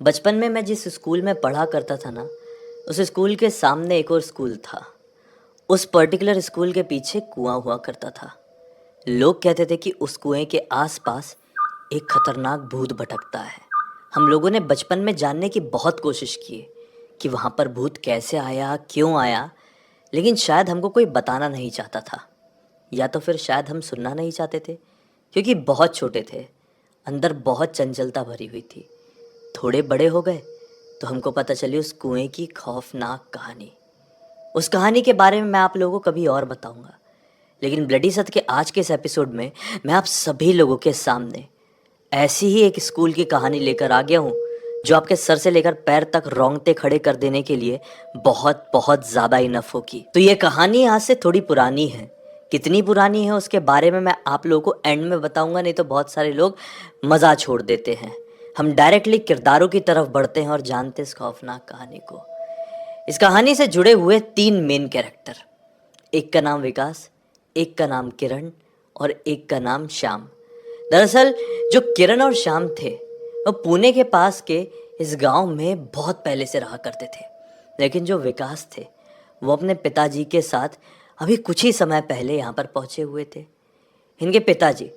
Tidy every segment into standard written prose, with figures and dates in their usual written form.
बचपन में मैं जिस स्कूल में पढ़ा करता था ना, उस स्कूल के सामने एक और स्कूल था। उस पर्टिकुलर स्कूल के पीछे कुआं हुआ करता था। लोग कहते थे कि उस कुएं के आसपास एक खतरनाक भूत भटकता है। हम लोगों ने बचपन में जानने की बहुत कोशिश की कि वहाँ पर भूत कैसे आया, क्यों आया, लेकिन शायद हमको कोई बताना नहीं चाहता था, या तो फिर शायद हम सुनना नहीं चाहते थे, क्योंकि बहुत छोटे थे, अंदर बहुत चंचलता भरी हुई थी। थोड़े बड़े हो गए तो हमको पता चली उस कुएं की खौफनाक कहानी। उस कहानी के बारे में मैं आप लोगों को कभी और बताऊंगा, लेकिन ब्लडी सत्य के आज के इस एपिसोड में मैं आप सभी लोगों के सामने ऐसी ही एक स्कूल की कहानी लेकर आ गया हूँ, जो आपके सर से लेकर पैर तक रोंगटे खड़े कर देने के लिए बहुत बहुत ज़्यादा इनफ होगी। तो ये कहानी आज से थोड़ी पुरानी है। कितनी पुरानी है उसके बारे में मैं आप लोगों को एंड में बताऊंगा, नहीं तो बहुत सारे लोग मज़ा छोड़ देते हैं। हम डायरेक्टली किरदारों की तरफ बढ़ते हैं और जानते इस खौफनाक कहानी को। इस कहानी से जुड़े हुए 3 मेन कैरेक्टर, एक का नाम विकास, एक का नाम किरण और एक का नाम श्याम। दरअसल जो किरण और श्याम थे वो पुणे के पास के इस गांव में बहुत पहले से रहा करते थे, लेकिन जो विकास थे वो अपने पिताजी के साथ अभी कुछ ही समय पहले यहाँ पर पहुँचे हुए थे। इनके पिताजी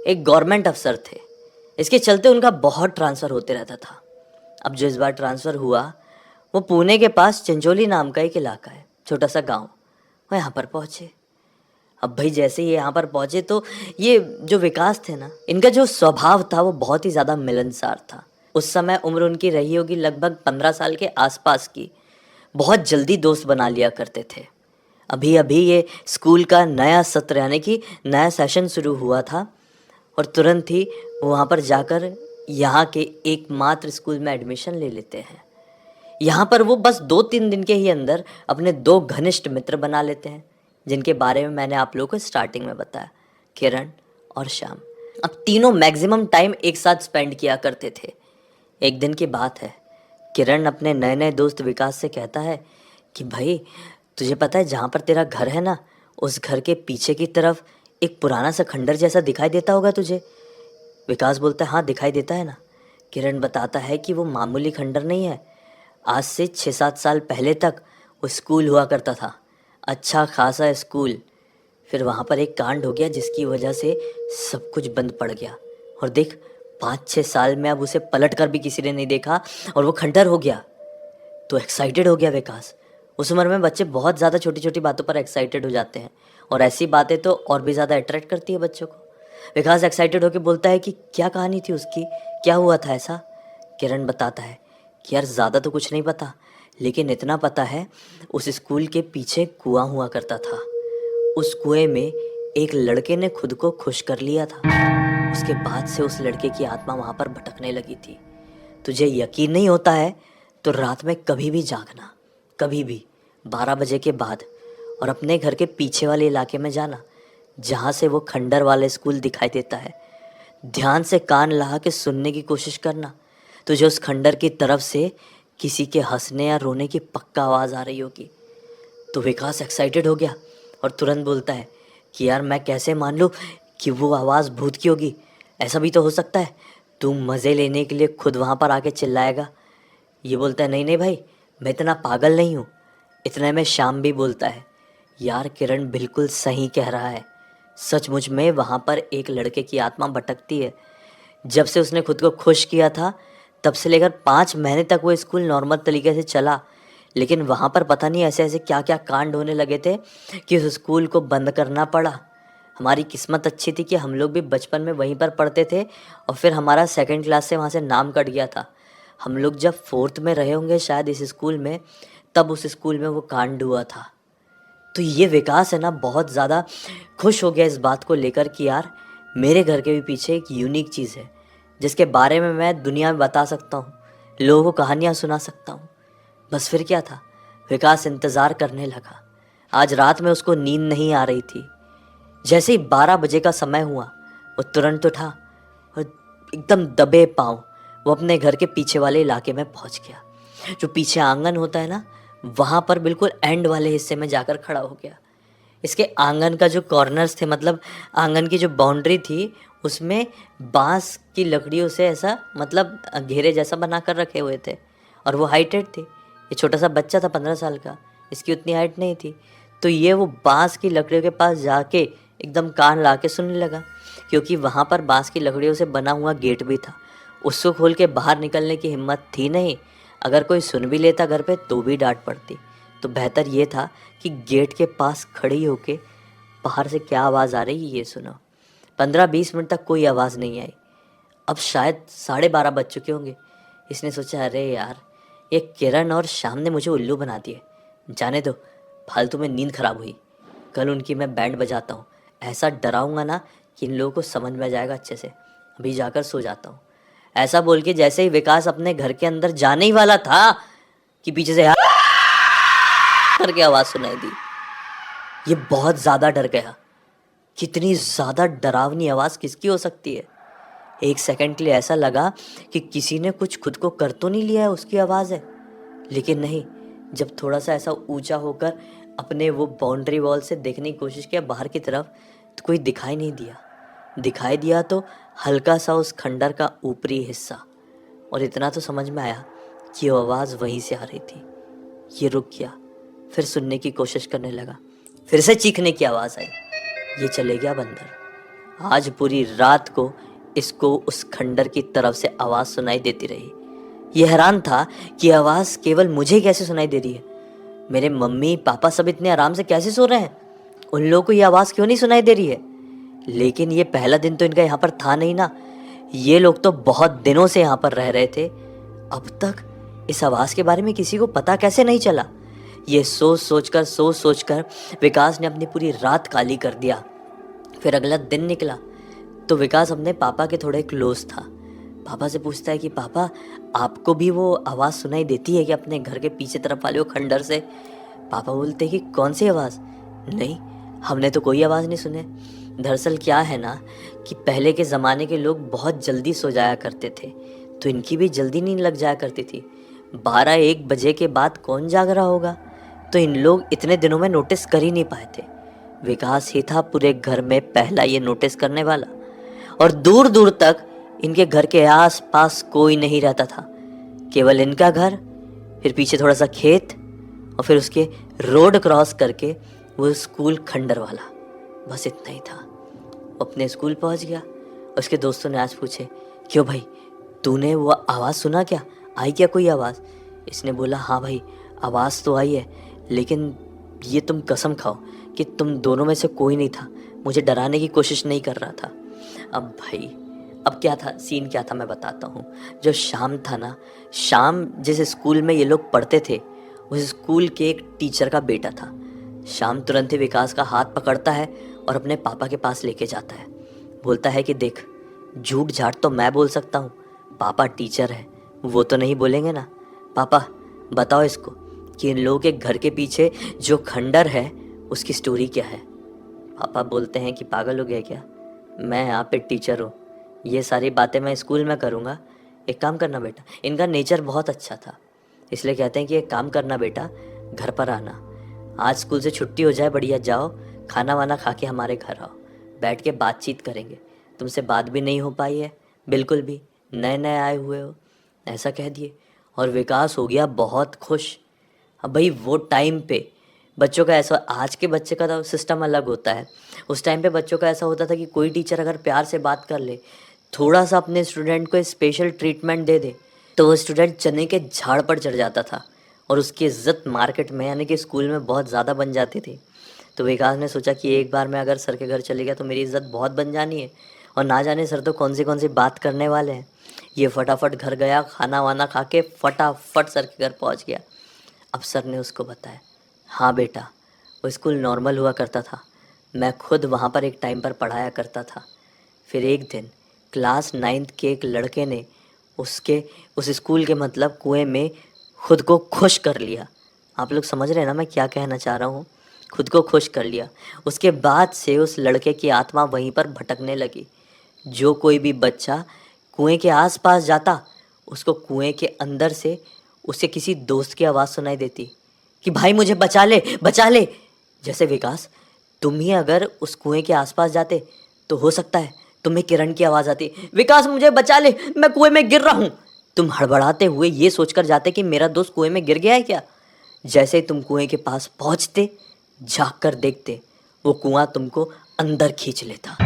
एक गवर्नमेंट अफसर थे, इसके चलते उनका बहुत ट्रांसफ़र होते रहता था। अब जो इस बार ट्रांसफ़र हुआ वो पुणे के पास चिंचोली नाम का एक इलाका है, छोटा सा गांव, वो यहाँ पर पहुँचे। अब भाई जैसे ही यहाँ पर पहुँचे तो ये जो विकास थे ना, इनका जो स्वभाव था वो बहुत ही ज़्यादा मिलनसार था। उस समय उम्र उनकी रही होगी लगभग 15 साल के आसपास की। बहुत जल्दी दोस्त बना लिया करते थे। अभी अभी ये स्कूल का नया सत्र यानी कि नया सेशन शुरू हुआ था और तुरंत ही वहाँ पर जाकर यहाँ के एकमात्र स्कूल में एडमिशन ले लेते हैं। यहाँ पर वो बस 2-3 दिन के ही अंदर अपने 2 घनिष्ठ मित्र बना लेते हैं, जिनके बारे में मैंने आप लोगों को स्टार्टिंग में बताया, किरण और श्याम। अब तीनों मैक्सिमम टाइम एक साथ स्पेंड किया करते थे। एक दिन की बात है, किरण अपने नए नए दोस्त विकास से कहता है कि भाई तुझे पता है जहाँ पर तेरा घर है ना, उस घर के पीछे की तरफ एक पुराना सा खंडर जैसा दिखाई देता होगा तुझे। विकास बोलता है हाँ दिखाई देता है ना। किरण बताता है कि वो मामूली खंडर नहीं है, आज से 6-7 साल पहले तक वो स्कूल हुआ करता था, अच्छा खासा स्कूल। फिर वहाँ पर एक कांड हो गया जिसकी वजह से सब कुछ बंद पड़ गया, और देख 5-6 साल में अब उसे पलट कर भी किसी ने नहीं देखा और वो खंडर हो गया। तो एक्साइटेड हो गया विकास। उस उम्र में बच्चे बहुत ज़्यादा छोटी छोटी बातों पर एक्साइटेड हो जाते हैं, और ऐसी बातें तो और भी ज़्यादा अट्रैक्ट करती है बच्चों को। विकास एक्साइटेड होकर बोलता है कि क्या कहानी थी उसकी, क्या हुआ था ऐसा। किरण बताता है कि यार ज़्यादा तो कुछ नहीं पता, लेकिन इतना पता है उस स्कूल के पीछे कुआं हुआ करता था। उस कुएं में एक लड़के ने खुद को खुश कर लिया था। उसके बाद से उस लड़के की आत्मा वहाँ पर भटकने लगी थी। तुझे यकीन नहीं होता है तो रात में कभी भी जागना, कभी भी 12 बजे के बाद, और अपने घर के पीछे वाले इलाके में जाना जहाँ से वो खंडर वाला स्कूल दिखाई देता है। ध्यान से कान लगा के सुनने की कोशिश करना, तुझे उस खंडर की तरफ से किसी के हंसने या रोने की पक्का आवाज़ आ रही होगी। तो विकास एक्साइटेड हो गया और तुरंत बोलता है कि यार मैं कैसे मान लूँ कि वो आवाज़ भूत की होगी, ऐसा भी तो हो सकता है, तू मज़े लेने के लिए खुद वहाँ पर आके चिल्लाएगा। ये बोलता है नहीं नहीं भाई, मैं इतना पागल नहीं हूँ। इतने में श्याम भी बोलता है यार किरण बिल्कुल सही कह रहा है, सचमुच में वहाँ पर एक लड़के की आत्मा भटकती है। जब से उसने खुद को खुश किया था तब से लेकर 5 महीने तक वो स्कूल नॉर्मल तरीके से चला, लेकिन वहाँ पर पता नहीं ऐसे ऐसे क्या क्या कांड होने लगे थे कि उस स्कूल को बंद करना पड़ा। हमारी किस्मत अच्छी थी कि हम लोग भी बचपन में वहीं पर पढ़ते थे, और फिर हमारा 2nd क्लास से वहाँ से नाम कट गया था। हम लोग जब 4th में रहे होंगे शायद इस स्कूल में, तब उस स्कूल में वो कांड हुआ था। तो ये विकास है ना बहुत ज़्यादा खुश हो गया इस बात को लेकर कि यार मेरे घर के भी पीछे एक यूनिक चीज़ है जिसके बारे में मैं दुनिया में बता सकता हूँ, लोगों को कहानियाँ सुना सकता हूँ। बस फिर क्या था, विकास इंतज़ार करने लगा। आज रात में उसको नींद नहीं आ रही थी। जैसे ही 12 बजे का समय हुआ वो तुरंत उठा और एकदम दबे पाँव वो अपने घर के पीछे वाले इलाके में पहुंच गया। जो पीछे आंगन होता है ना, वहाँ पर बिल्कुल एंड वाले हिस्से में जाकर खड़ा हो गया। इसके आंगन का जो कॉर्नर्स थे, मतलब आंगन की जो बाउंड्री थी, उसमें बांस की लकड़ियों से ऐसा मतलब घेरे जैसा बना कर रखे हुए थे, और वो हाइटेड थे। ये छोटा सा बच्चा था 15 साल का, इसकी उतनी हाइट नहीं थी। तो ये वो बांस की लकड़ियों के पास जाके एकदम कान ला के सुनने लगा, क्योंकि वहाँ पर बांस की लकड़ियों से बना हुआ गेट भी था। उसको खोल के बाहर निकलने की हिम्मत थी नहीं। अगर कोई सुन भी लेता घर पे तो भी डांट पड़ती। तो बेहतर ये था कि गेट के पास खड़ी होके बाहर से क्या आवाज़ आ रही है ये सुनो। 15-20 मिनट तक कोई आवाज़ नहीं आई। अब शायद 12:30 बज चुके होंगे। इसने सोचा, अरे यार, ये किरण और श्याम ने मुझे उल्लू बना दिए। जाने दो, फालतू में नींद खराब हुई। कल उनकी मैं बैंड बजाता हूँ, ऐसा डराऊंगा ना कि इन लोगों को समझ में आ जाएगा अच्छे से। अभी जाकर सो जाता हूँ। ऐसा बोल के जैसे ही विकास अपने घर के अंदर जाने ही वाला था कि पीछे से करके आवाज़ सुनाई दी। ये बहुत ज़्यादा डर गया। कितनी ज़्यादा डरावनी आवाज़ किसकी हो सकती है। एक सेकंड के लिए ऐसा लगा कि किसी ने कुछ खुद को कर तो नहीं लिया है, उसकी आवाज़ है। लेकिन नहीं, जब थोड़ा सा ऐसा ऊंचा होकर अपने वो बाउंड्री वॉल से देखने की कोशिश किया बाहर की तरफ, तो कोई दिखाई नहीं दिया। दिखाई दिया तो हल्का सा उस खंडर का ऊपरी हिस्सा। और इतना तो समझ में आया कि वो आवाज़ वहीं से आ रही थी। ये रुक गया, फिर सुनने की कोशिश करने लगा। फिर से चीखने की आवाज़ आई। ये चले गया बंदर। आज पूरी रात को इसको उस खंडर की तरफ से आवाज़ सुनाई देती रही। ये हैरान था कि आवाज़ केवल मुझे कैसे सुनाई दे रही है। मेरे मम्मी पापा सब इतने आराम से कैसे सो रहे हैं, उन लोगों को ये आवाज़ क्यों नहीं सुनाई दे रही है। लेकिन ये पहला दिन तो इनका यहाँ पर था नहीं ना। ये लोग तो बहुत दिनों से यहाँ पर रह रहे थे। अब तक इस आवाज़ के बारे में किसी को पता कैसे नहीं चला। ये सोच सोचकर विकास ने अपनी पूरी रात काली कर दिया। फिर अगला दिन निकला तो विकास अपने पापा के थोड़े क्लोज था। पापा से पूछता है कि पापा, आपको भी वो आवाज़ सुनाई देती है कि अपने घर के पीछे तरफ वाले वो खंडर से। पापा बोलते हैं कि कौन सी आवाज़? नहीं, हमने तो कोई आवाज़ नहीं सुने। दरअसल क्या है ना कि पहले के ज़माने के लोग बहुत जल्दी सो जाया करते थे, तो इनकी भी जल्दी नींद लग जाया करती थी। 12-1 बजे के बाद कौन जाग रहा होगा, तो इन लोग इतने दिनों में नोटिस कर ही नहीं पाए थे। विकास ही था पूरे घर में पहला ये नोटिस करने वाला। और दूर दूर तक इनके घर के आस पास कोई नहीं रहता था। केवल इनका घर, फिर पीछे थोड़ा सा खेत, और फिर उसके रोड क्रॉस करके वो स्कूल खंडर वाला। बस इतना ही था। वो अपने स्कूल पहुंच गया। उसके दोस्तों ने आज पूछे, क्यों भाई, तूने वो आवाज़ सुना क्या? आई क्या कोई आवाज़? इसने बोला, हाँ भाई, आवाज़ तो आई है, लेकिन ये तुम कसम खाओ कि तुम दोनों में से कोई नहीं था, मुझे डराने की कोशिश नहीं कर रहा था। अब भाई, अब क्या था, सीन क्या था मैं बताता हूँ। जो शाम था ना, शाम जिस स्कूल में ये लोग पढ़ते थे, उस स्कूल के एक टीचर का बेटा था। शाम तुरंत ही विकास का हाथ पकड़ता है और अपने पापा के पास लेके जाता है। बोलता है कि देख, झूठ झाट तो मैं बोल सकता हूँ, पापा टीचर है, वो तो नहीं बोलेंगे ना। पापा बताओ इसको कि इन लोगों के घर के पीछे जो खंडर है उसकी स्टोरी क्या है। पापा बोलते हैं कि पागल हो गया क्या, मैं यहाँ पे टीचर हूँ, ये सारी बातें मैं स्कूल में करूँगा। एक काम करना बेटा, इनका नेचर बहुत अच्छा था, इसलिए कहते हैं कि एक काम करना बेटा, घर पर आना, आज स्कूल से छुट्टी हो जाए, बढ़िया जाओ, खाना वाना खा के हमारे घर आओ, बैठ के बातचीत करेंगे। तुमसे बात भी नहीं हो पाई है बिल्कुल भी, नए नए आए हुए हो, ऐसा कह दिए। और विकास हो गया बहुत खुश। अब भाई वो टाइम पे बच्चों का ऐसा, आज के बच्चे का तो सिस्टम अलग होता है। उस टाइम पे बच्चों का ऐसा होता था कि कोई टीचर अगर प्यार से बात कर ले, थोड़ा सा अपने स्टूडेंट को स्पेशल ट्रीटमेंट दे दे, तो वो स्टूडेंट चने के झाड़ पर चढ़ जाता था और उसकी इज्जत मार्केट में यानी कि स्कूल में बहुत ज़्यादा बन जाती थी। तो विकास ने सोचा कि एक बार मैं अगर सर के घर चले गया तो मेरी इज्जत बहुत बन जानी है, और ना जाने सर तो कौन सी बात करने वाले हैं। ये फटाफट घर गया, खाना वाना खा के फटाफट सर के घर पहुंच गया। अब सर ने उसको बताया, हाँ बेटा, वो स्कूल नॉर्मल हुआ करता था, मैं खुद वहाँ पर एक टाइम पर पढ़ाया करता था। फिर एक दिन क्लास 9th के एक लड़के ने उसके उस स्कूल के मतलब कुएं में खुद को खुश कर लिया। आप लोग समझ रहे हैं ना मैं क्या कहना चाह रहा हूँ, खुद को खुश कर लिया। उसके बाद से उस लड़के की आत्मा वहीं पर भटकने लगी। जो कोई भी बच्चा कुएं के आसपास जाता, उसको कुएं के अंदर से उसे किसी दोस्त की आवाज़ सुनाई देती कि भाई मुझे बचा ले, बचा ले। जैसे विकास, तुम ही अगर उस कुएं के आसपास जाते तो हो सकता है तुम्हें किरण की आवाज़ आती, विकास मुझे बचा ले, मैं कुएं में गिर रहा हूँ। तुम हड़बड़ाते हुए ये सोचकर जाते कि मेरा दोस्त कुएं में गिर गया है क्या। जैसे ही तुम कुएं के पास पहुंचते, झांक कर देखते, वो कुआं तुमको अंदर खींच लेता।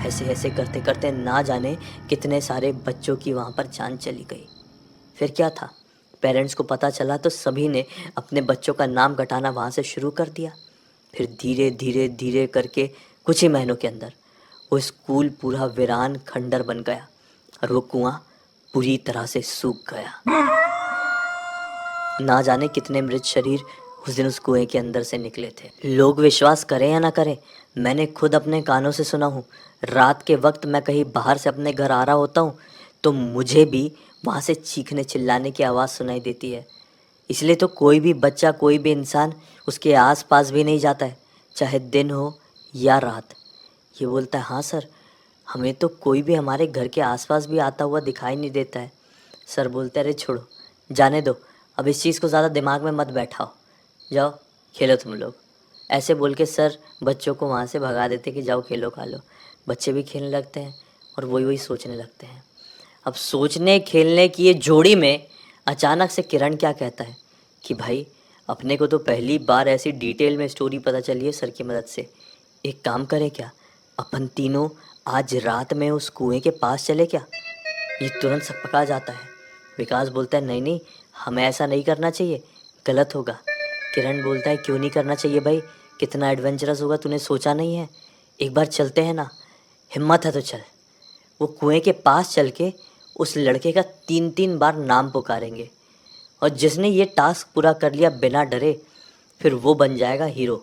ऐसे ऐसे करते करते ना जाने कितने सारे बच्चों की वहाँ पर जान चली गई। फिर क्या था, पेरेंट्स को पता चला तो सभी ने अपने बच्चों का नाम कटाना वहाँ से शुरू कर दिया। फिर धीरे धीरे धीरे करके कुछ ही महीनों के अंदर वो स्कूल पूरा वीरान खंडर बन गया और वो कुआं पूरी तरह से सूख गया। ना जाने कितने मृत शरीर उस दिन उस कुएं के अंदर से निकले थे। लोग विश्वास करें या ना करें, मैंने खुद अपने कानों से सुना हूँ। रात के वक्त मैं कहीं बाहर से अपने घर आ रहा होता हूँ तो मुझे भी वहाँ से चीखने चिल्लाने की आवाज़ सुनाई देती है। इसलिए तो कोई भी बच्चा, कोई भी इंसान उसके आस पास भी नहीं जाता है, चाहे दिन हो या रात। ये बोलता है, हाँ सर, हमें तो कोई भी हमारे घर के आसपास भी आता हुआ दिखाई नहीं देता है। सर बोलते, अरे छोड़ो, जाने दो, अब इस चीज़ को ज़्यादा दिमाग में मत बैठाओ, जाओ खेलो तुम लोग। ऐसे बोल के सर बच्चों को वहाँ से भगा देते कि जाओ खेलो खा लो। बच्चे भी खेलने लगते हैं और वही वही सोचने लगते हैं। अब सोचने खेलने की ये जोड़ी में अचानक से किरण क्या कहता है कि भाई, अपने को तो पहली बार ऐसी डिटेल में स्टोरी पता चली है सर की मदद से। एक काम करें क्या, अपन तीनों आज रात में उस कुएं के पास चले क्या। ये तुरंत सकपका जाता है। विकास बोलता है, नहीं नहीं, हमें ऐसा नहीं करना चाहिए, गलत होगा। किरण बोलता है, क्यों नहीं करना चाहिए भाई, कितना एडवेंचरस होगा, तूने सोचा नहीं है, एक बार चलते हैं ना, हिम्मत है तो चल। वो कुएं के पास चल के उस लड़के का 3-3 बार नाम पुकारेंगे और जिसने ये टास्क पूरा कर लिया बिना डरे, फिर वो बन जाएगा हीरो।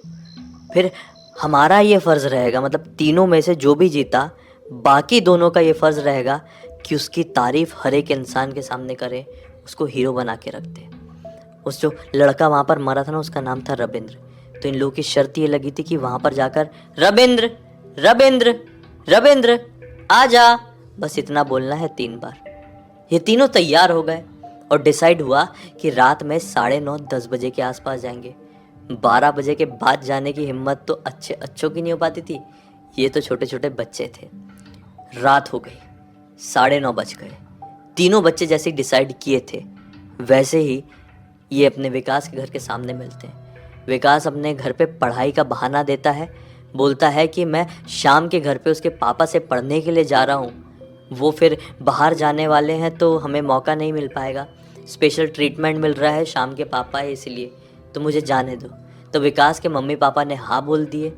फिर हमारा ये फ़र्ज़ रहेगा, मतलब तीनों में से जो भी जीता, बाकी दोनों का ये फ़र्ज़ रहेगा कि उसकी तारीफ़ हर एक इंसान के सामने करें, उसको हीरो बना के रख दें। उस जो लड़का वहाँ पर मरा था ना, उसका नाम था रविंद्र। तो इन लोगों की शर्त ये लगी थी कि वहाँ पर जाकर रविंद्र रविंद्र रविंद्र आजा, बस इतना बोलना है 3 बार। ये तीनों तैयार हो गए और डिसाइड हुआ कि रात में 9:30-10 बजे के आसपास जाएंगे। 12 बजे के बाद जाने की हिम्मत तो अच्छों की नहीं हो पाती थी, ये तो छोटे छोटे बच्चे थे। रात हो गई, 9:30 बज गए। तीनों बच्चे जैसे डिसाइड किए थे वैसे ही ये अपने विकास के घर के सामने मिलते हैं। विकास अपने घर पे पढ़ाई का बहाना देता है, बोलता है कि मैं शाम के घर पे उसके पापा से पढ़ने के लिए जा रहा हूँ, वो फिर बाहर जाने वाले हैं तो हमें मौका नहीं मिल पाएगा, स्पेशल ट्रीटमेंट मिल रहा है, शाम के पापा है इसलिए, तो मुझे जाने दो। तो विकास के मम्मी पापा ने हाँ बोल दिए।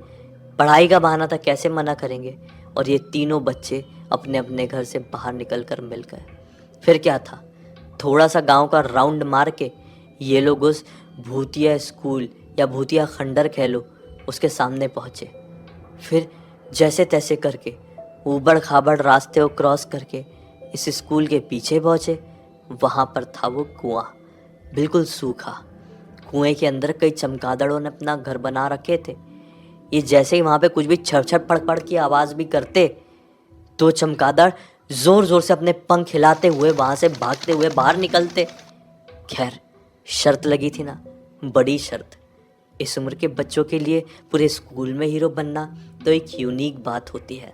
पढ़ाई का बहाना था, कैसे मना करेंगे। और ये तीनों बच्चे अपने अपने घर से बाहर निकल कर मिल गए। फिर क्या था, थोड़ा सा गांव का राउंड मार के ये लोग उस भूतिया स्कूल या भूतिया खंडर कह लो, उसके सामने पहुँचे। फिर जैसे तैसे करके ऊबड़ खाबड़ रास्ते को क्रॉस करके इस स्कूल के पीछे पहुँचे। वहाँ पर था वो कुआं, बिल्कुल सूखा। कुएं के अंदर कई चमगादड़ों ने अपना घर बना रखे थे। ये जैसे ही वहाँ पे कुछ भी छड़ छड़ पड़ पड़ की आवाज़ भी करते तो चमगादड़ ज़ोर ज़ोर से अपने पंख हिलाते हुए वहाँ से भागते हुए बाहर निकलते। खैर, शर्त लगी थी ना, बड़ी शर्त। इस उम्र के बच्चों के लिए पूरे स्कूल में हीरो बनना तो एक यूनिक बात होती है।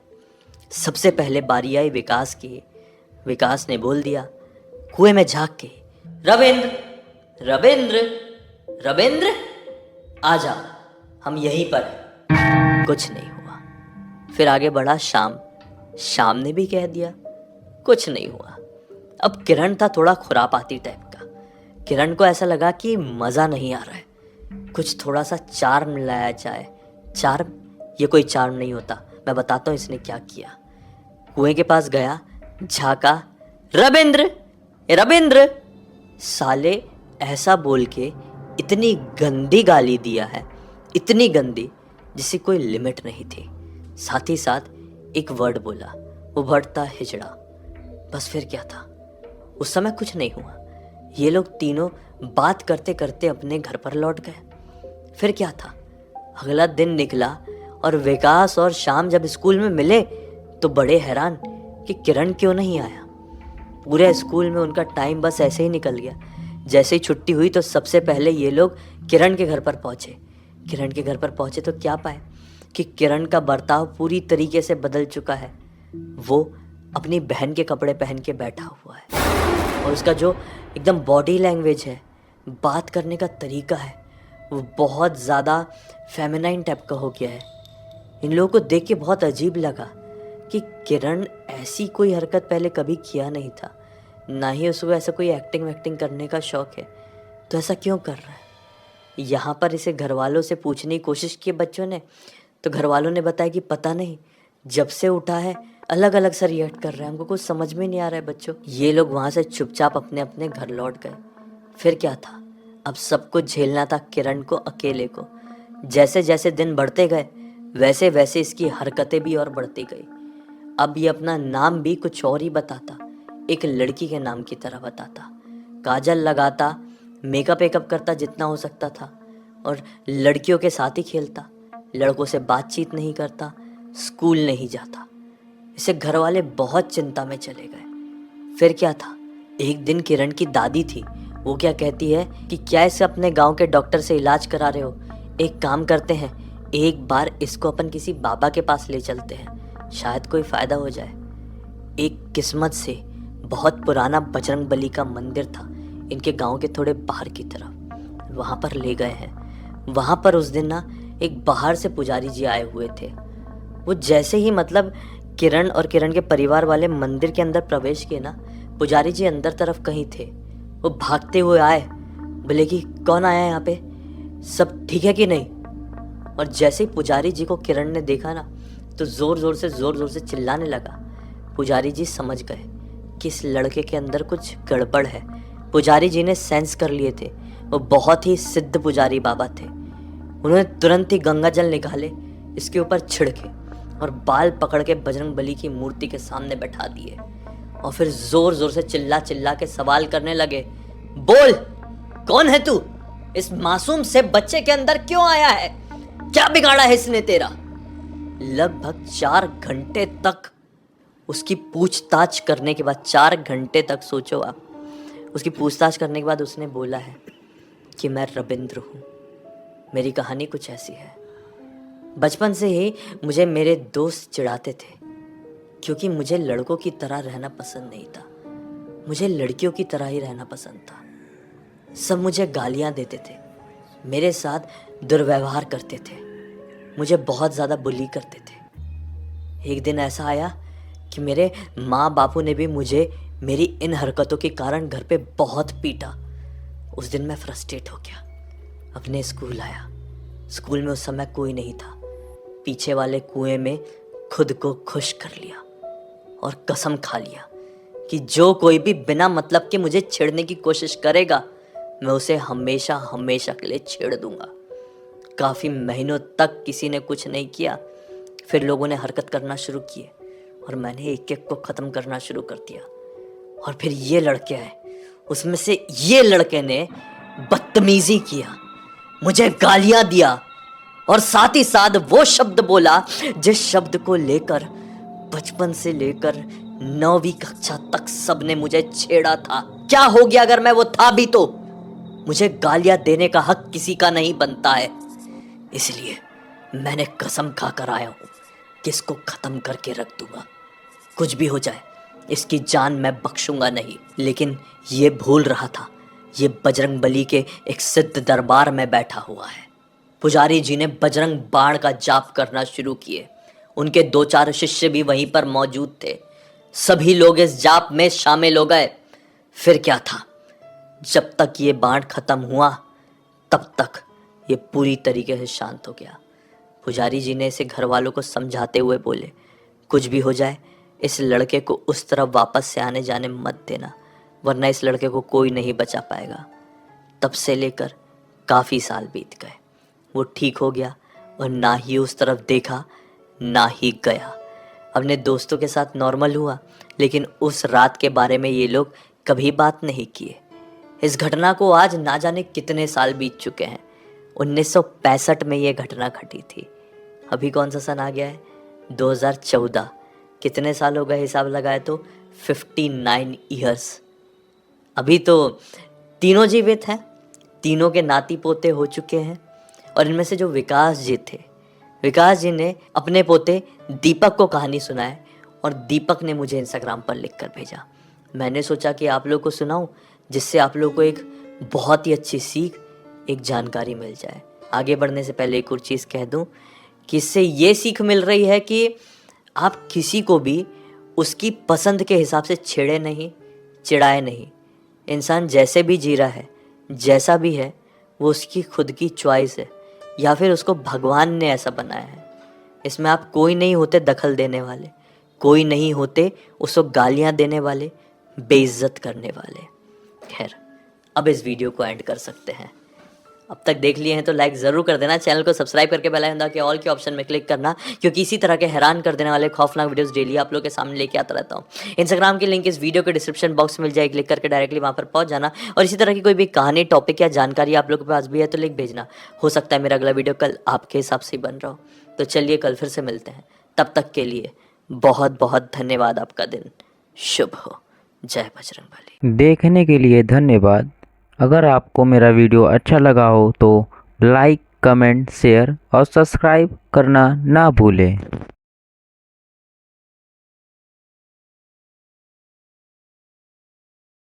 सबसे पहले बारी आई विकास की। विकास ने बोल दिया कुएं में झांक के, रविंद्र रविंद्र रविंद्र आजा, हम यहीं पर हैं। कुछ नहीं हुआ। फिर आगे बढ़ा शाम। शाम ने भी कह दिया, कुछ नहीं हुआ। अब किरण था थोड़ा खुरापाती टाइप का। किरण को ऐसा लगा कि मज़ा नहीं आ रहा है, कुछ थोड़ा सा चार्म लाया जाए। चार्म? ये कोई चार्म नहीं होता, मैं बताता हूँ इसने क्या किया। कुएं के पास गया, झांका, रविंद्र रविंद्र, साले ऐसा बोल के इतनी गंदी गाली दिया है, इतनी गंदी जिसकी कोई लिमिट नहीं थी। साथ ही साथ एक वर्ड बोला, वो वर्ड था हिजड़ा। बस फिर क्या था, उस समय कुछ नहीं हुआ। ये लोग तीनों बात करते करते अपने घर पर लौट गए। फिर क्या था, अगला दिन निकला और विकास और श्याम जब स्कूल में मिले तो बड़े हैरान कि किरण क्यों नहीं आया। पूरे स्कूल में उनका टाइम बस ऐसे ही निकल गया। जैसे ही छुट्टी हुई तो सबसे पहले ये लोग किरण के घर पर पहुँचे। किरण के घर पर पहुँचे तो क्या पाए कि किरण का बर्ताव पूरी तरीके से बदल चुका है। वो अपनी बहन के कपड़े पहन के बैठा हुआ है और उसका जो एकदम बॉडी लैंग्वेज है, बात करने का तरीका है, वो बहुत ज़्यादा फेमिनाइन टाइप का हो गया है। इन लोगों को देख के बहुत अजीब लगा कि किरण ऐसी कोई हरकत पहले कभी किया नहीं था, ना ही उसको ऐसा कोई एक्टिंग वैक्टिंग करने का शौक है, तो ऐसा क्यों कर रहा है। यहाँ पर इसे घर वालों से पूछने की कोशिश की बच्चों ने, तो घर वालों ने बताया कि पता नहीं, जब से उठा है अलग अलग सा रिएक्ट कर रहा है, हमको कुछ समझ में नहीं आ रहा है बच्चों। ये लोग वहाँ से चुपचाप अपने अपने घर लौट गए। फिर क्या था, अब सब कुछ झेलना था किरण को अकेले को। जैसे जैसे दिन बढ़ते गए वैसे वैसे इसकी हरकतें भी और बढ़ती गई। अब ये अपना नाम भी कुछ और ही बताता, एक लड़की के नाम की तरह बताता, काजल लगाता, मेकअप वेकअप करता जितना हो सकता था, और लड़कियों के साथ ही खेलता, लड़कों से बातचीत नहीं करता, स्कूल नहीं जाता। इसे घर वाले बहुत चिंता में चले गए। फिर क्या था, एक दिन किरण की दादी थी, वो क्या कहती है कि क्या इसे अपने गांव के डॉक्टर से इलाज करा रहे हो, एक काम करते हैं, एक बार इसको अपन किसी बाबा के पास ले चलते हैं, शायद कोई फ़ायदा हो जाए। एक किस्मत से बहुत पुराना बजरंग बली का मंदिर था इनके गांव के थोड़े बाहर की तरफ, वहाँ पर ले गए हैं। वहाँ पर उस दिन ना एक बाहर से पुजारी जी आए हुए थे। वो जैसे ही मतलब किरण और किरण के परिवार वाले मंदिर के अंदर प्रवेश किए ना, पुजारी जी अंदर तरफ कहीं थे। वो भागते हुए आए, बोले कि कौन आया है यहाँ पे, सब ठीक है कि नहीं। और जैसे ही पुजारी जी को किरण ने देखा ना, तो जोर जोर से चिल्लाने लगा। पुजारी जी समझ गए कि इस लड़के के अंदर कुछ गड़बड़ है। पुजारी जी ने सेंस कर लिए थे, वो बहुत ही सिद्ध पुजारी बाबा थे। उन्होंने तुरंत ही गंगा जल निकाले, इसके ऊपर छिड़के और बाल पकड़ के बजरंग बली की मूर्ति के सामने बैठा दिए और फिर जोर जोर से चिल्ला चिल्ला के सवाल करने लगे, बोल कौन है तू, इस मासूम से बच्चे के अंदर क्यों आया है, क्या बिगाड़ा है इसने तेरा। लगभग 4 घंटे तक उसकी पूछताछ करने के बाद, 4 घंटे तक सोचो आप, उसकी पूछताछ करने के बाद उसने बोला है कि मैं रविंद्र हूँ। मेरी कहानी कुछ ऐसी है, बचपन से ही मुझे मेरे दोस्त चिढ़ाते थे क्योंकि मुझे लड़कों की तरह रहना पसंद नहीं था, मुझे लड़कियों की तरह ही रहना पसंद था। सब मुझे गालियाँ देते थे, मेरे साथ दुर्व्यवहार करते थे, मुझे बहुत ज़्यादा बुली करते थे। एक दिन ऐसा आया कि मेरे माँ बापू ने भी मुझे मेरी इन हरकतों के कारण घर पे बहुत पीटा। उस दिन मैं फ्रस्ट्रेट हो गया, अपने स्कूल आया। स्कूल में उस समय कोई नहीं था, पीछे वाले कुएं में खुद को खुश कर लिया और कसम खा लिया कि जो कोई भी बिना मतलब के मुझे छेड़ने की कोशिश करेगा, मैं उसे हमेशा हमेशा के लिए छेड़ दूंगा। काफ़ी महीनों तक किसी ने कुछ नहीं किया, फिर लोगों ने हरकत करना शुरू किए और मैंने एक एक को ख़त्म करना शुरू कर दिया। और फिर ये लड़के आए, उसमें से ये लड़के ने बदतमीजी किया, मुझे गालियां दिया और साथ ही साथ वो शब्द बोला जिस शब्द को लेकर बचपन से लेकर 9वीं कक्षा तक सबने मुझे छेड़ा था। क्या हो गया अगर मैं वो था भी तो? मुझे गालियां देने का हक किसी का नहीं बनता है, इसलिए मैंने कसम खाकर आया हूं कि इसको खत्म करके रख दूंगा, कुछ भी हो जाए इसकी जान मैं बख्शूंगा नहीं। लेकिन ये भूल रहा था, ये बजरंग बली के एक सिद्ध दरबार में बैठा हुआ है। पुजारी जी ने बजरंग बाण का जाप करना शुरू किए, उनके 2-4 शिष्य भी वहीं पर मौजूद थे। सभी लोग इस जाप में शामिल हो गए। फिर क्या था, जब तक ये बाण खत्म हुआ तब तक ये पूरी तरीके से शांत हो गया। पुजारी जी ने इसे घर वालों को समझाते हुए बोले, कुछ भी हो जाए इस लड़के को उस तरफ वापस से आने जाने मत देना, वरना इस लड़के को कोई नहीं बचा पाएगा। तब से लेकर काफ़ी साल बीत गए, वो ठीक हो गया और ना ही उस तरफ देखा ना ही गया। अपने दोस्तों के साथ नॉर्मल हुआ, लेकिन उस रात के बारे में ये लोग कभी बात नहीं किए। इस घटना को आज ना जाने कितने साल बीत चुके हैं। 1965 में ये घटना घटी थी। अभी कौन सा सन आ गया है, 2014। कितने साल हो गए हिसाब लगाए तो 59 ईयर्स। अभी तो तीनों जीवित हैं, तीनों के नाती पोते हो चुके हैं। और इनमें से जो विकास जी थे, विकास जी ने अपने पोते दीपक को कहानी सुनाए। और दीपक ने मुझे इंस्टाग्राम पर लिख कर भेजा। मैंने सोचा कि आप लोग को सुनाऊं, जिससे आप लोग को एक बहुत ही अच्छी सीख, एक जानकारी मिल जाए। आगे बढ़ने से पहले एक और चीज़ कह दूं कि इससे ये सीख मिल रही है कि आप किसी को भी उसकी पसंद के हिसाब से छेड़े नहीं, चिढ़ाए नहीं। इंसान जैसे भी जी रहा है, जैसा भी है, वो उसकी खुद की चॉइस है, या फिर उसको भगवान ने ऐसा बनाया है। इसमें आप कोई नहीं होते दखल देने वाले, कोई नहीं होते उसको गालियां देने वाले, बेइज्जत करने वाले। खैर, अब इस वीडियो को एंड कर सकते हैं। अब तक देख लिए हैं तो लाइक ज़रूर कर देना, चैनल को सब्सक्राइब करके बेल आइकन दबा के ऑल के ऑप्शन में क्लिक करना, क्योंकि इसी तरह के हैरान कर देने वाले खौफनाक वीडियोस डेली आप लोग के सामने लेके आता रहता हूँ। इंस्टाग्राम की लिंक इस वीडियो के डिस्क्रिप्शन बॉक्स में मिल जाए, क्लिक करके डायरेक्टली वहाँ पर पहुँच जाना। और इसी तरह की कोई भी कहानी, टॉपिक या जानकारी आप लोग के पास भी है तो लिख भेजना। हो सकता है मेरा अगला वीडियो कल आपके हिसाब से ही बन रहा हो। तो चलिए कल फिर से मिलते हैं, तब तक के लिए बहुत बहुत धन्यवाद। आपका दिन शुभ हो। जय बजरंगबली। देखने के लिए धन्यवाद। अगर आपको मेरा वीडियो अच्छा लगा हो तो लाइक, कमेंट, शेयर और सब्सक्राइब करना ना भूलें।